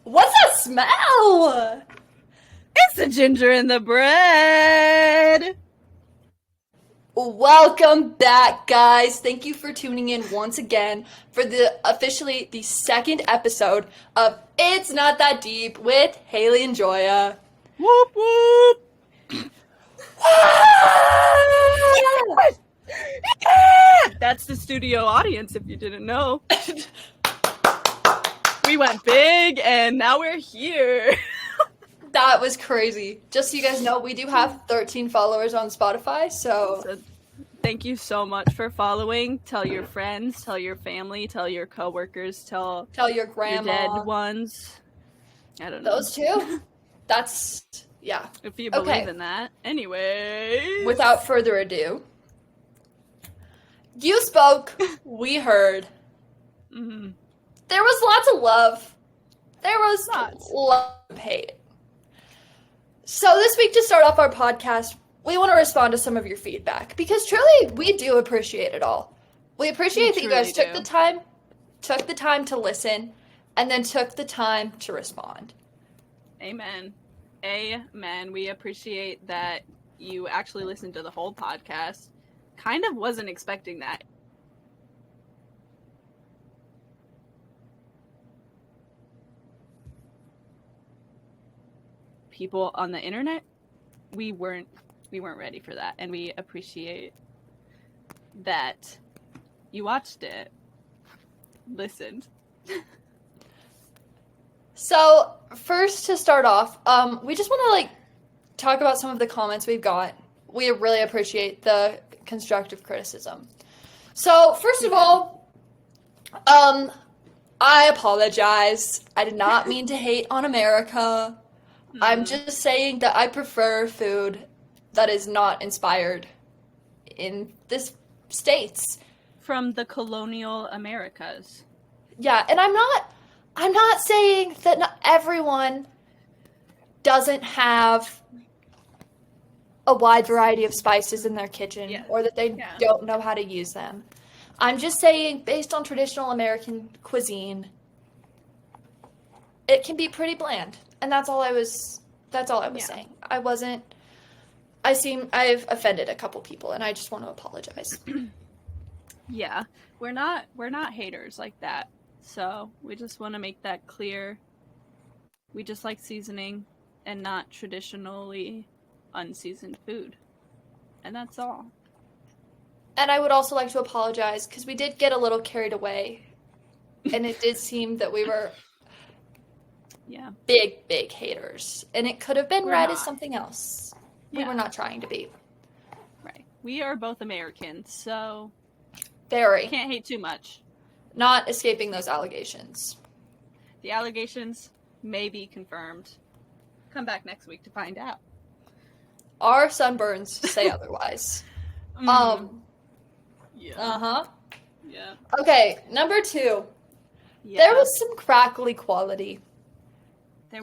What's that smell? It's the ginger in the bread. Welcome back, guys. Thank you for tuning in once again for officially the second episode of It's Not That Deep with Haley and Joya. Whoop whoop. That's the studio audience, if you didn't know. We went big, and now we're here. That was crazy. Just so you guys know, we do have 13 followers on Spotify, so thank you so much for following. Tell your friends, tell your family, tell your coworkers, tell your grandma. Your dead ones. I don't know. Those two? That's, yeah. If you believe in that. Anyway. Without further ado. You spoke, we heard. Mm-hmm. There was lots of love. There was lots of hate. So this week, to start off our podcast, we want to respond to some of your feedback. Because truly, we do appreciate it all. We appreciate that you guys took the time to listen, and then took the time to respond. Amen. Amen. We appreciate that you actually listened to the whole podcast. Kind of wasn't expecting that. People on the internet, we weren't ready for that, and we appreciate that you watched it, listened. So first, to start off, we just want to talk about some of the comments we've got. We really appreciate the constructive criticism. So first of all, I apologize. I did not mean to hate on America. I'm just saying that I prefer food that is not inspired in the States. From the colonial Americas. Yeah, and I'm not saying that not everyone doesn't have a wide variety of spices in their kitchen, or that they don't know how to use them. I'm just saying, based on traditional American cuisine, it can be pretty bland. And that's all I was saying. I've offended a couple people, and I just want to apologize. Yeah. We're not haters like that. So we just want to make that clear. We just like seasoning and not traditionally unseasoned food. And that's all. And I would also like to apologize because we did get a little carried away. And it did seem that we were big haters. And it could have been read as something else. We were not trying to be. Right. We are both Americans, so very. Can't hate too much. Not escaping those allegations. The allegations may be confirmed. Come back next week to find out. Our sunburns say otherwise. Yeah. Uh-huh. Yeah. Okay, number 2. Yeah. There was some crackly quality.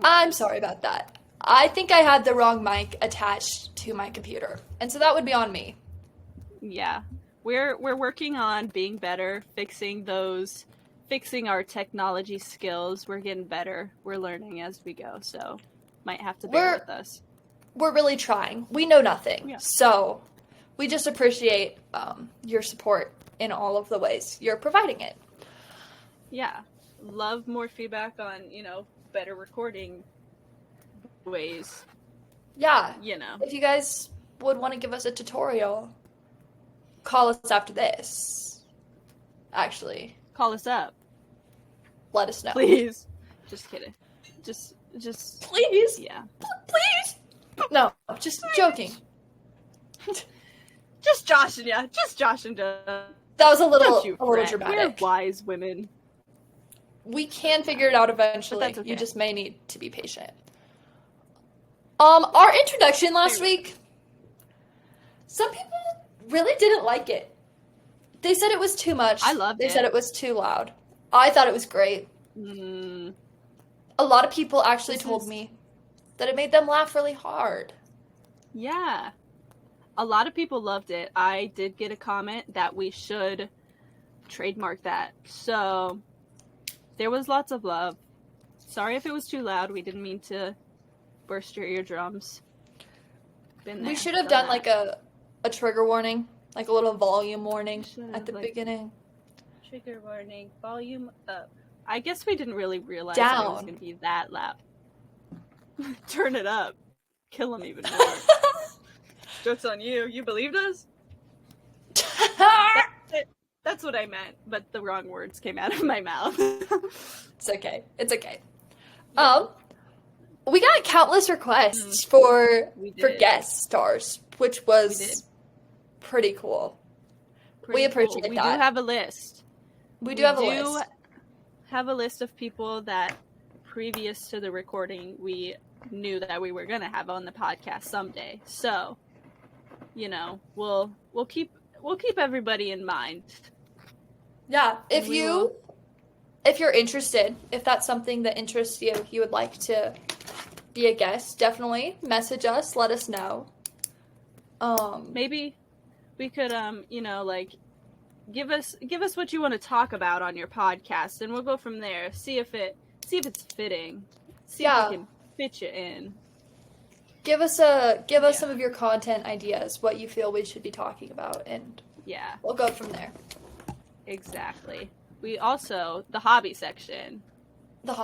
I'm sorry about that. I think I had the wrong mic attached to my computer. And so that would be on me. Yeah. We're working on being better, fixing our technology skills. We're getting better. We're learning as we go, so might have to bear with us. We're really trying. We know nothing. Yeah. So we just appreciate your support in all of the ways you're providing it. Yeah. Love more feedback on, better recording ways. Yeah. If you guys would want to give us a tutorial, call us after this. Actually. Call us up. Let us know. Please. Just kidding. Just please. Yeah. Please. No, just joking. Just joshing, yeah. Just joshing. That was a little dramatic. We're wise women. We can figure it out eventually. But that's okay. You just may need to be patient. Our introduction last week, some people really didn't like it. They said it was too much. I loved it. They said it was too loud. I thought it was great. A lot of people actually told me that it made them laugh really hard. Yeah. A lot of people loved it. I did get a comment that we should trademark that. So there was lots of love. Sorry if it was too loud. We didn't mean to burst your eardrums. We should have done like a trigger warning, like a little volume warning at the beginning. Trigger warning, volume up. I guess we didn't really realize Down. It was going to be that loud. Turn it up. Kill them even more. Joke's on you. You believed us? That's what I meant, but the wrong words came out of my mouth. It's okay. It's okay. We got countless requests for guest stars, which was pretty cool. We appreciate that. We do have a list. We do have a list of people that previous to the recording we knew that we were going to have on the podcast someday. So, you know, we'll keep everybody in mind. Yeah, if you're interested, if that's something that interests you, you would like to be a guest, definitely message us, let us know. Maybe we could you know, like give us what you want to talk about on your podcast, and we'll go from there. See if it's fitting. See if we can fit you in. Give us some of your content ideas, what you feel we should be talking about, and we'll go from there. Exactly. We also, the hobby section.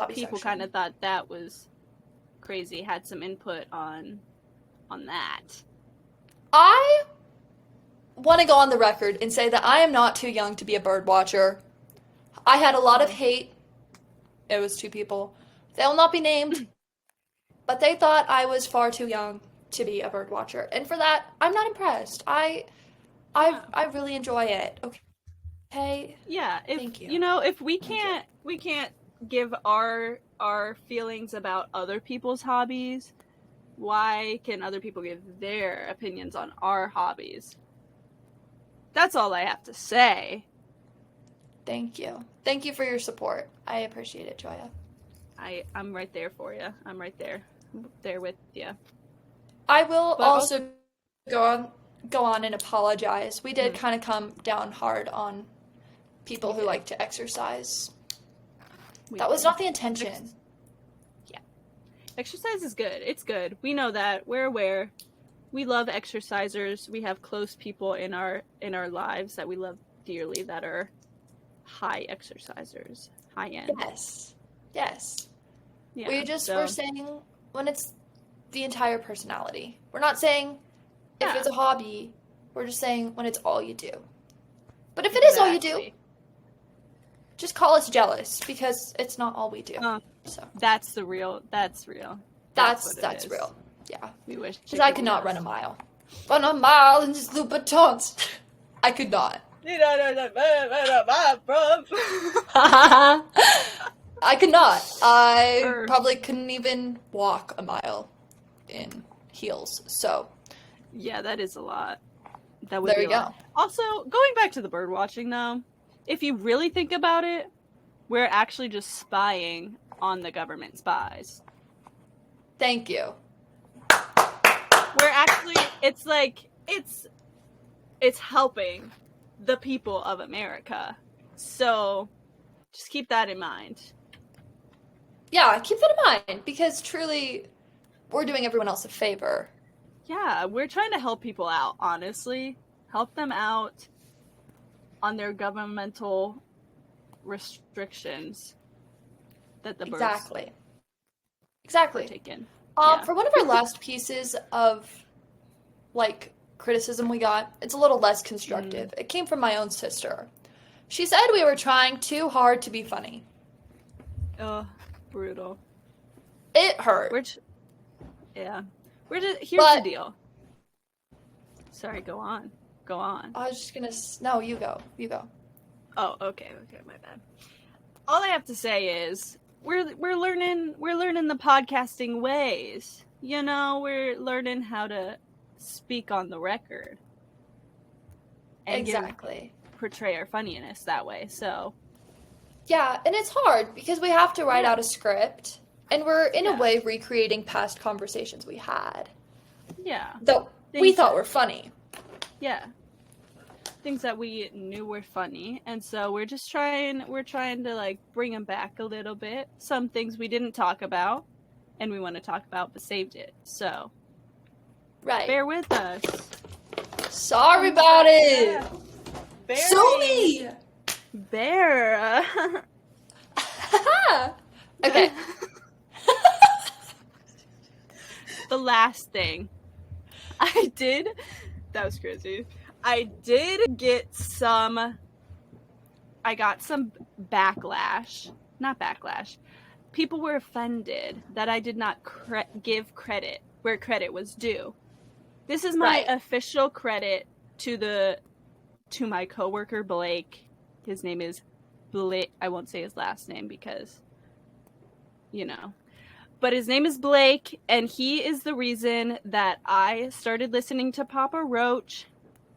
People kind of thought that was crazy, had some input on that. I want to go on the record and say that I am not too young to be a bird watcher. I had a lot of hate. It was 2 people. They will not be named. But they thought I was far too young to be a bird watcher. And for that, I'm not impressed. I really enjoy it. Okay. Yeah. Thank you. You know, if we can't give our feelings about other people's hobbies, why can other people give their opinions on our hobbies? That's all I have to say. Thank you. Thank you for your support. I appreciate it, Joya. I'm right there for you. I'm right there with you. I will also go on and apologize. We did kind of come down hard on people who like to exercise. That was not the intention. Yeah. Exercise is good. It's good. We know that. We're aware. We love exercisers. We have close people in our lives that we love dearly that are high exercisers, high end. Yes. Yeah, we're saying when it's the entire personality. We're not saying if it's a hobby. We're just saying when it's all you do. But if it is all you do, just call us jealous because it's not all we do. So that's real. That's real. Yeah. We wish. Because I could not run a mile. Run a mile in just Louboutins. I could not. You don't know where I'm from. I could not. I probably couldn't even walk a mile in heels. So. Yeah, that is a lot. That would there be you a lot. go. Also, going back to the bird watching though, if you really think about it, we're actually just spying on the government spies. Thank you. We're actually, it's like, it's helping the people of America. So, just keep that in mind. Yeah, keep that in mind, because truly, we're doing everyone else a favor. Yeah, we're trying to help people out, honestly. Help them out on their governmental restrictions that the birds Exactly. are taken. For one of our last pieces of, criticism we got, it's a little less constructive. It came from my own sister. She said we were trying too hard to be funny. Ugh, brutal. It hurt. Here's the deal. Sorry, go on. I was just gonna... No, you go. Oh, okay, my bad. All I have to say is, we're learning the podcasting ways. You know, we're learning how to speak on the record. And portray our funniness that way, so... Yeah, and it's hard, because we have to write out a script, and we're, in a way, recreating past conversations we had. Yeah. Though we thought were funny. Yeah. things that we knew were funny, and so we're trying to like bring them back a little bit. Some things we didn't talk about and we want to talk about but saved it. So bear with us. Sorry about it. Sue me. Bear. Okay. The last thing I did, that was crazy. I got some backlash. Not backlash. People were offended that I did not give credit where credit was due. This is my official credit to my coworker Blake. His name is Blake. I won't say his last name because, you know. But his name is Blake, and he is the reason that I started listening to Papa Roach,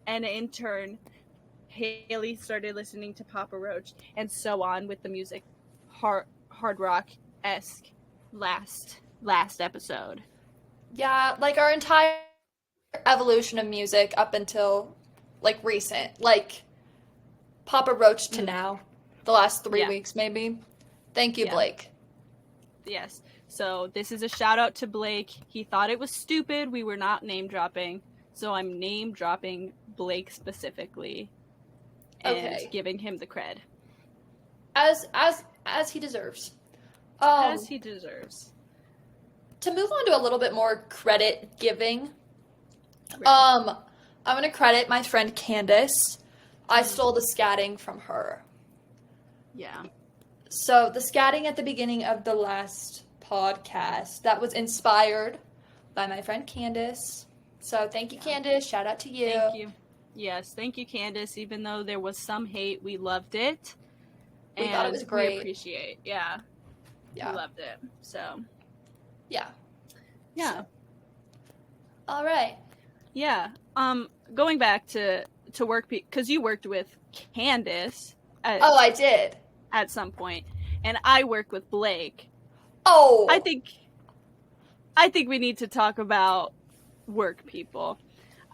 and in turn, Haley started listening to Papa Roach, and so on with the music, hard rock-esque last episode. Yeah, like our entire evolution of music up until like recent, like Papa Roach to now, the last 3 weeks maybe. Thank you, Blake. Yes. So this is a shout out to Blake. He thought it was stupid. We were not name dropping. So I'm name dropping Blake specifically and giving him the cred. As he deserves. As he deserves. To move on to a little bit more credit giving, I'm going to credit my friend Candace. I stole the scatting from her. Yeah. So the scatting at the beginning of the last podcast, that was inspired by my friend Candace. So thank you, Candace. Shout out to you. Thank you. Yes, thank you, Candace. Even though there was some hate, we loved it. We thought it was great. We appreciate. Yeah. We loved it. So. Yeah. Yeah. So. All right. Yeah. Going back to work, because you worked with Candace. I did. At some point. And I work with Blake. Oh. I think we need to talk about work people.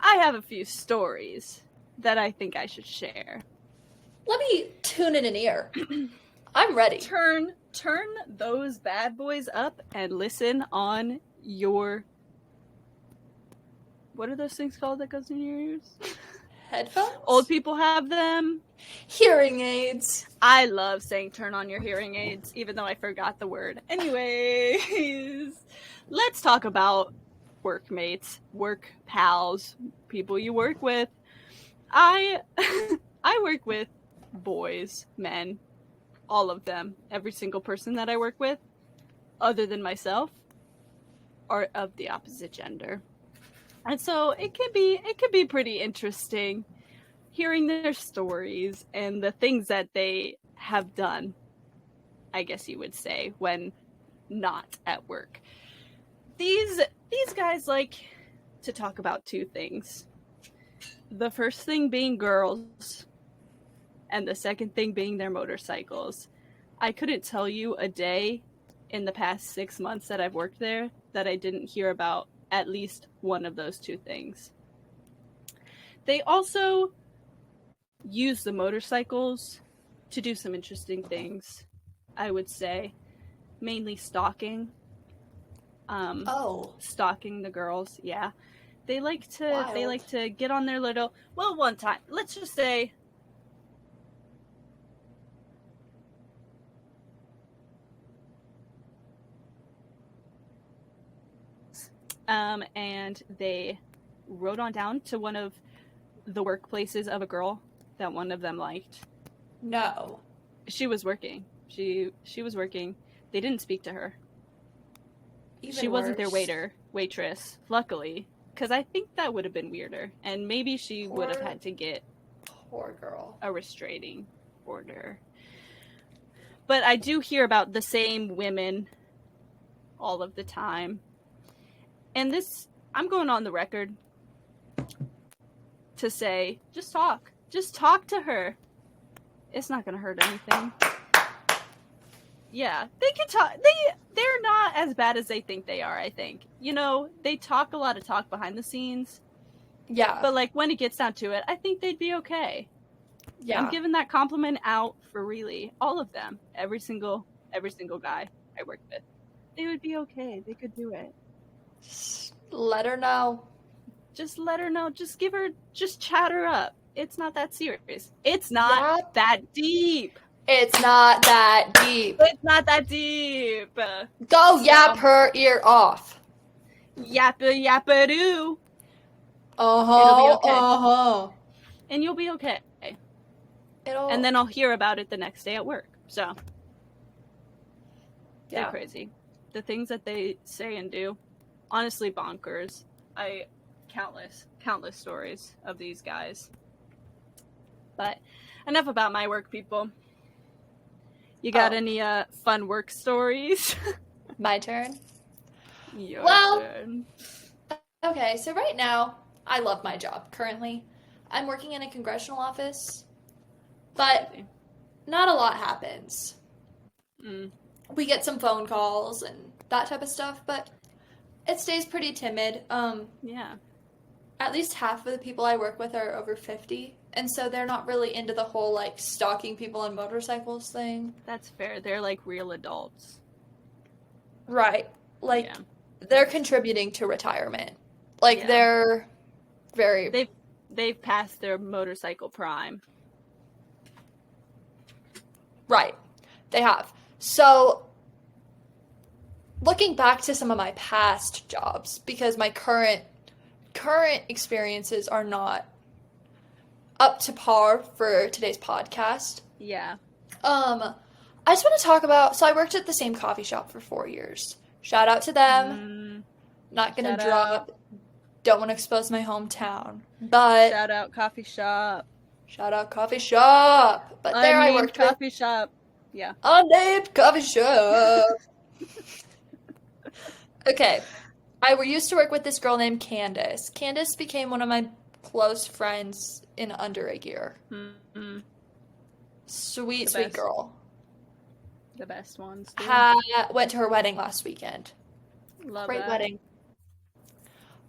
I have a few stories that I think I should share. Let me tune in an ear. I'm ready. Turn those bad boys up and listen on your... What are those things called that goes in your ears? Headphones? Old people have them. Hearing aids. I love saying turn on your hearing aids, even though I forgot the word. Anyways, let's talk about workmates, work pals, people you work with. I work with boys, men, all of them. Every single person that I work with, other than myself, are of the opposite gender. And so it could be pretty interesting hearing their stories and the things that they have done, I guess you would say, when not at work. These guys like to talk about two things. The first thing being girls, and the second thing being their motorcycles. I couldn't tell you a day in the past 6 months that I've worked there that I didn't hear about at least one of those two things. They also use the motorcycles to do some interesting things, I would say. Mainly stalking. Stalking the girls, yeah. They like to get on their little... Well, one time, let's just say... and they rode on down to one of the workplaces of a girl that one of them liked. No. She was working. She was working. They didn't speak to her. She wasn't their waitress, luckily, because I think that would have been weirder, and maybe she would have had to get poor girl a restraining order. But I do hear about the same women all of the time. And this, I'm going on the record to say, just talk. Just talk to her. It's not going to hurt anything. Yeah, they can talk. They're not as bad as they think they are, I think. You know, they talk a lot of talk behind the scenes. Yeah. But, like, when it gets down to it, I think they'd be okay. Yeah. I'm giving that compliment out for really all of them. Every single guy I worked with. They would be okay. They could do it. Just let her know. Just let her know. Just chat her up. It's not that serious. It's not that deep. It's not that deep. It's not that deep. Go yap her ear off. Yappa yappa doo. Uh-huh. It'll be okay. Uh-huh. And you'll be okay. And then I'll hear about it the next day at work. So. They're crazy. The things that they say and do, honestly bonkers. Countless stories of these guys. But enough about my work, people. You got any fun work stories? My turn? Your turn. Okay, so right now, I love my job currently. I'm working in a congressional office, but not a lot happens. We get some phone calls and that type of stuff, but it stays pretty timid. Yeah. At least half of the people I work with are over 50, and so they're not really into the whole, like, stalking people on motorcycles thing. That's fair. They're, like, real adults. Right. Like, they're contributing to retirement. Like, they're very... They've passed their motorcycle prime. Right. They have. So, looking back to some of my past jobs, because my current experiences are not up to par for today's podcast. Yeah. I just want to talk about, so I worked at the same coffee shop for 4 years. Shout out to them. Not gonna drop. Don't want to expose my hometown. But shout out coffee shop. But there I worked coffee shop. Yeah. Unnamed coffee shop. Okay. I used to work with this girl named Candace. Candace became one of my close friends in under a year. Sweet girl. The best ones. Went to her wedding last weekend. Great wedding.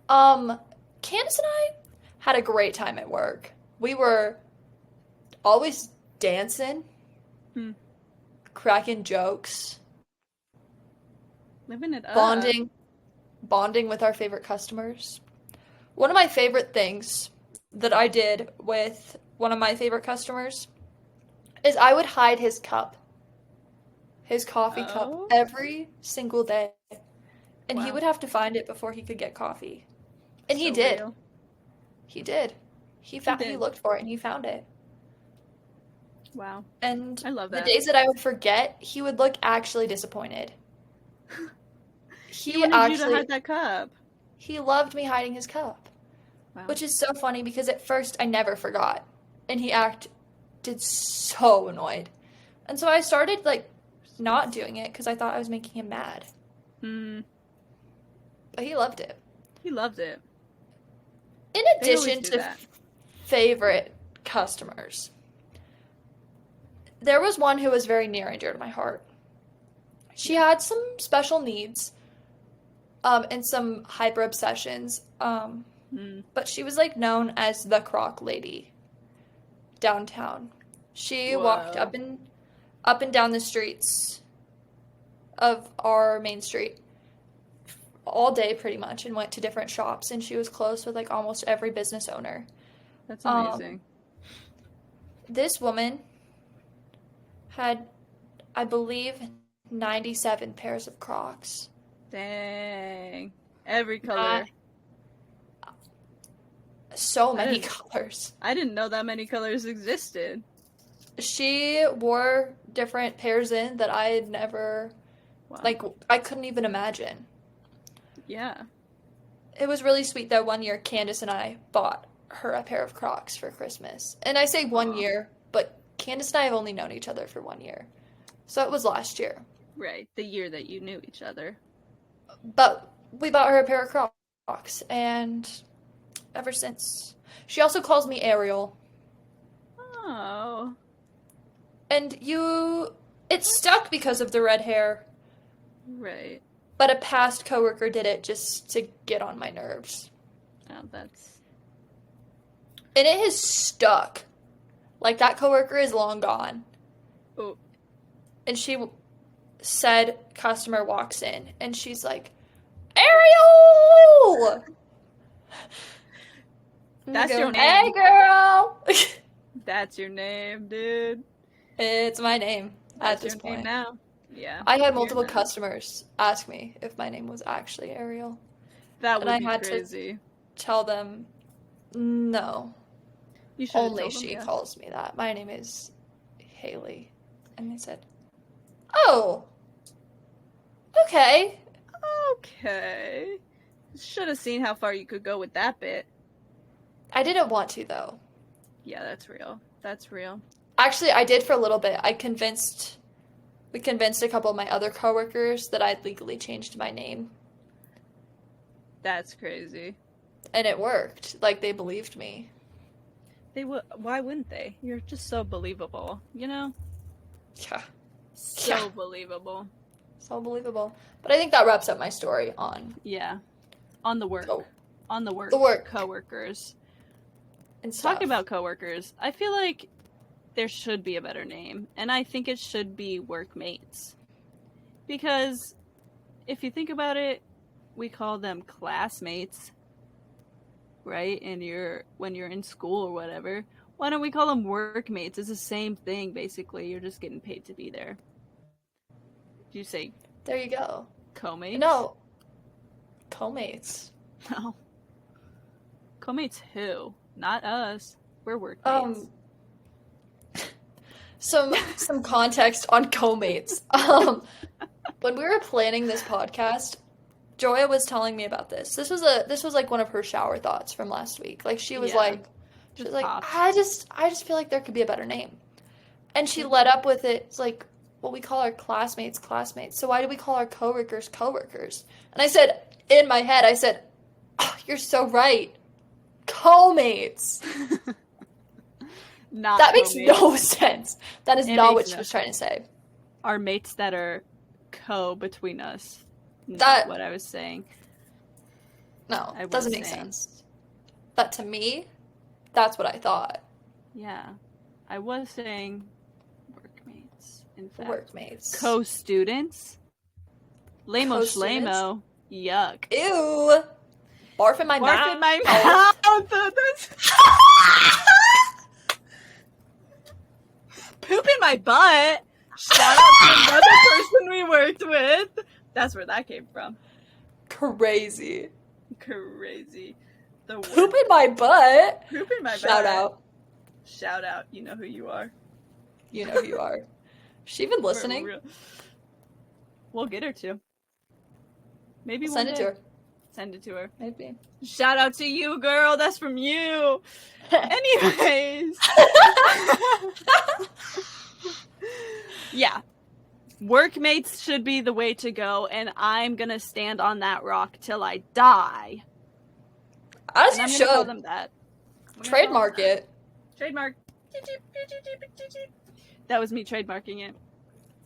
Candace and I had a great time at work. We were always dancing, cracking jokes, living it up, bonding with our favorite customers. One of my favorite things that I did with one of my favorite customers is I would hide his cup, his coffee cup, every single day. And he would have to find it before he could get coffee. And he did. Real. He did. He looked for it and he found it. Wow. And I love that. The days that I would forget, he would look actually disappointed. He wanted you to hide that cup. He loved me hiding his cup. Wow. Which is so funny because at first I never forgot. And he acted so annoyed. And so I started, like, not doing it because I thought I was making him mad. But he loved it. He loved it. In addition to favorite customers, there was one who was very near and dear to my heart. She had some special needs, and some hyper obsessions, but she was, like, known as the Croc Lady downtown. She walked up and down the streets of our main street all day pretty much and went to different shops, and she was close with, like, almost every business owner. That's amazing. This woman had, I believe, 97 pairs of Crocs. Dang. Every color. So many colors. I didn't know that many colors existed. She wore different pairs in that I had never, like, I couldn't even imagine. Yeah. It was really sweet that one year Candace and I bought her a pair of Crocs for Christmas. And I say 1 year, but Candace and I have only known each other for 1 year. So it was last year. Right, the year that you knew each other. But we bought her a pair of Crocs, and ever since. She also calls me Ariel. Oh. And it stuck because of the red hair. Right. But a past coworker did it just to get on my nerves. Oh, that's And it has stuck. Like, that coworker is long gone. Oh. And she said, customer walks in, and she's like, Ariel! That's your name. Hey, girl! That's your name, dude. It's my name at this point. Name now. Yeah. I had multiple customers ask me if my name was actually Ariel. That would be crazy. To tell them, no. You should only she yes. calls me that. My name is Haley. And they said, oh, okay. Okay. Should have seen how far you could go with that bit. I didn't want to, though. Yeah, that's real. That's real. Actually, I did for a little bit. We convinced a couple of my other coworkers that I'd legally changed my name. That's crazy. And it worked. Like, they believed me. They would. Why wouldn't they? You're just so believable, you know? Yeah. So believable. So believable. But I think that wraps up my story on... Yeah. On the work. On the work. The work. Coworkers. And stuff. Talking about coworkers, I feel like there should be a better name. And I think it should be workmates. Because if you think about it, we call them classmates, right? And when you're in school or whatever, why don't we call them workmates? It's the same thing, basically. You're just getting paid to be there. Do you say? There you go. Co-mates? No. Co-mates. No. Co-mates who? Not us. We're workmates. Some context on co-mates. When we were planning this podcast, Joya was telling me about this. This was like one of her shower thoughts from last week. Like she was like I just feel like there could be a better name. And she led up with it. It's like, well, we call our classmates. So why do we call our coworkers? And I said, in my head, oh, you're so right. Co-mates. That makes no sense. That is not what she was trying to say. Our mates that are between us. Not what I was saying. No, it doesn't make sense. But to me, that's what I thought. Yeah. I was saying workmates, in fact. Workmates. Co-students. Lamo shlamo. Yuck. Ew. Barf in my mouth. Barf in my mouth. Poop in my butt. Shout out to another person we worked with. That's where that came from. Crazy. The poop in my butt. Poop in my butt. Shout out. You know who you are. Is she even listening? We'll get her to. Maybe Send it to her. Send it to her. Maybe. Shout out to you, girl. That's from you. Anyways. Yeah. Workmates should be the way to go, and I'm gonna stand on that rock till I die. As you should. Tell them that. Trademark it. Trademark. That was me trademarking it.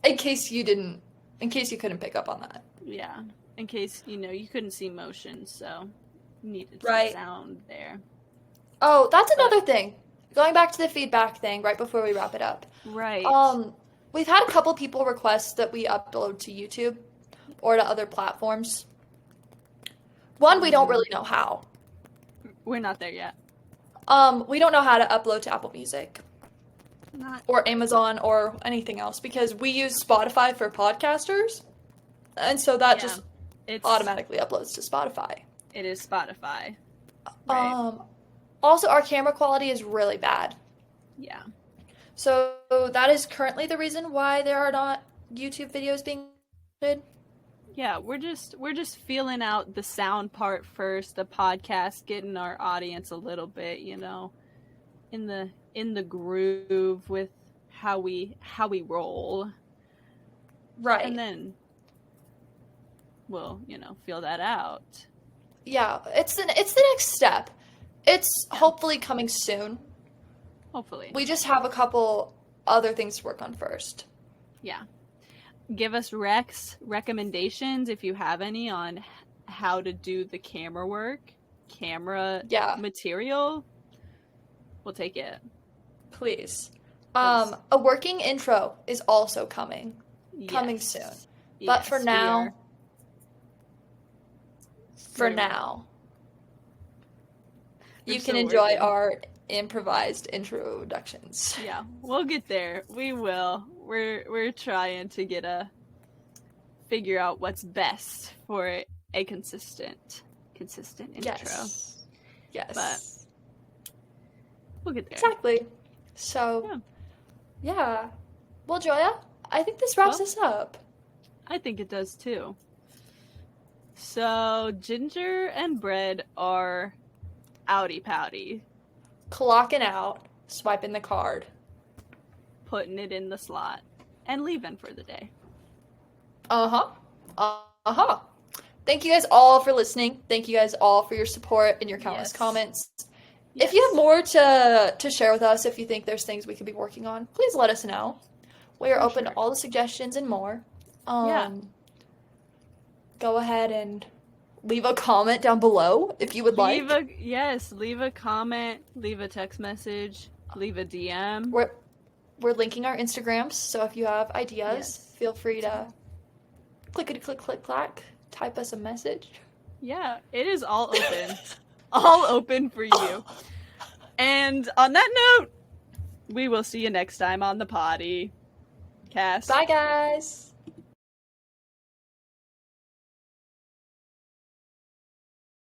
In case you couldn't pick up on that. Yeah. In case, you couldn't see motion, so needed some sound there. Oh, that's another thing. Going back to the feedback thing right before we wrap it up. Right. We've had a couple people request that we upload to YouTube or to other platforms. One, we don't really know how. We're not there yet. We don't know how to upload to Apple Music. Or Amazon or anything else because we use Spotify for podcasters. And so that just automatically uploads to Spotify. It is Spotify. Right. Also, our camera quality is really bad. Yeah. So that is currently the reason why there are not YouTube videos being uploaded. Yeah, we're just feeling out the sound part first, the podcast, getting our audience a little bit, in the groove with how we roll. Right. And then we'll, feel that out. Yeah, it's the next step. It's hopefully coming soon. Hopefully. We just have a couple other things to work on first. Yeah. Give us recommendations if you have any on how to do the camera work, material. We'll take it. Please. A working intro is also coming. Coming soon. But Yes, for now, you can enjoy our improvised introductions. Yeah, we'll get there. We will. We're trying to figure out what's best for a consistent intro. Yes. But we'll get there. Exactly. So, yeah. Well, Joya, I think this wraps us up. I think it does too. So, Ginger and Bread are outy pouty. Clocking out, swiping the card, putting it in the slot, and leaving for the day. Thank you guys all for listening. Thank you guys all for your support and your countless comments. If you have more to share with us, if you think there's things we could be working on, please let us know. We are open to all the suggestions and more. Go ahead and leave a comment down below if you would like. Leave a comment, leave a text message, leave a DM. We're linking our Instagrams, so if you have ideas, feel free to click, type us a message. Yeah, it is all open. All open for you. And on that note, we will see you next time on the Potty Cast. Bye, guys.